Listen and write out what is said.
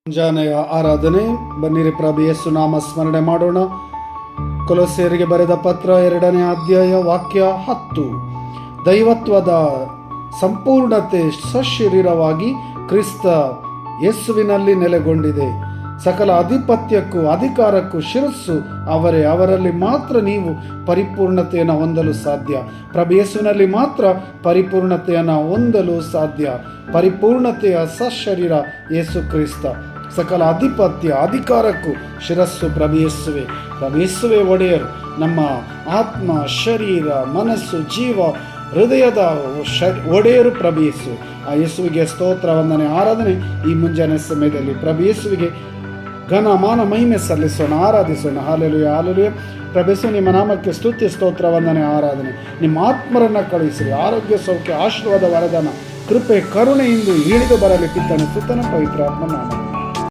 ಮುಂಜಾನೆಯ ಆರಾಧನೆ. ಬನ್ನಿರಿ ಪ್ರಭು ಯೇಸು ನಾಮ ಸ್ಮರಣೆ ಮಾಡೋಣ. ಕೊಲೊಸ್ಸೆಯರಿಗೆ ಬರೆದ ಪತ್ರ 2ನೇ ಅಧ್ಯಾಯ ವಾಕ್ಯ 10. ದೈವತ್ವದ ಸಂಪೂರ್ಣತೆ ಸಶರೀರವಾಗಿ ಕ್ರಿಸ್ತ ಯೇಸುವಿನಲ್ಲಿ ನೆಲೆಗೊಂಡಿದೆ. ಸಕಲ ಅಧಿಪತ್ಯಕ್ಕೂ ಅಧಿಕಾರಕ್ಕೂ ಶಿರಸ್ಸು ಅವರೇ. ಅವರಲ್ಲಿ ಮಾತ್ರ ನೀವು ಪರಿಪೂರ್ಣತೆಯನ್ನು ಹೊಂದಲು ಸಾಧ್ಯ. ಪ್ರಭು ಯೇಸುವಿನಲ್ಲಿ ಮಾತ್ರ ಪರಿಪೂರ್ಣತೆಯನ್ನು ಹೊಂದಲು ಸಾಧ್ಯ. ಪರಿಪೂರ್ಣತೆಯ ಸಶರೀರ ಯೇಸು ಕ್ರಿಸ್ತ. ಸಕಲ ಅಧಿಪತ್ಯ ಅಧಿಕಾರಕ್ಕೂ ಶಿರಸ್ಸು ಪ್ರಭು ಯೇಸುವೆ. ಪ್ರಭು ಯೇಸುವೆ ಒಡೆಯರು. ನಮ್ಮ ಆತ್ಮ, ಶರೀರ, ಮನಸ್ಸು, ಜೀವ, ಹೃದಯದ ಒಡೆಯರು ಪ್ರಭು ಯೇಸು. ಆ ಯೇಸುವಿಗೆ ಸ್ತೋತ್ರ, ವಂದನೆ, ಆರಾಧನೆ ಈ ಮುಂಜಾನೆ ಸಮಯದಲ್ಲಿ ಪ್ರಭು ಯೇಸುವಿಗೆ ಘನ ಮಾನ ಮಹಿಮೆ ಸಲ್ಲಿಸೋಣ, ಆರಾಧಿಸೋಣ. Hallelujah, hallelujah. ಪ್ರಭು ಯೇಸು, ನಿಮ್ಮ ನಾಮಕ್ಕೆ ಸ್ತುತಿ, ಸ್ತೋತ್ರ, ವಂದನೆ, ಆರಾಧನೆ. ನಿಮ್ಮ ಆತ್ಮರನ್ನು ಕಳುಹಿಸಿರಿ. ಆರೋಗ್ಯ, ಸೌಖ್ಯ, ಆಶೀರ್ವಾದ, ವರದಾನ, ಕೃಪೆ, ಕರುಣೆಯಿಂದ ಇಳಿದು ಬರಲಿ. ಪಿತನ, ಸುತನ, ಪವಿತ್ರ ಆತ್ಮ ನಾಮ.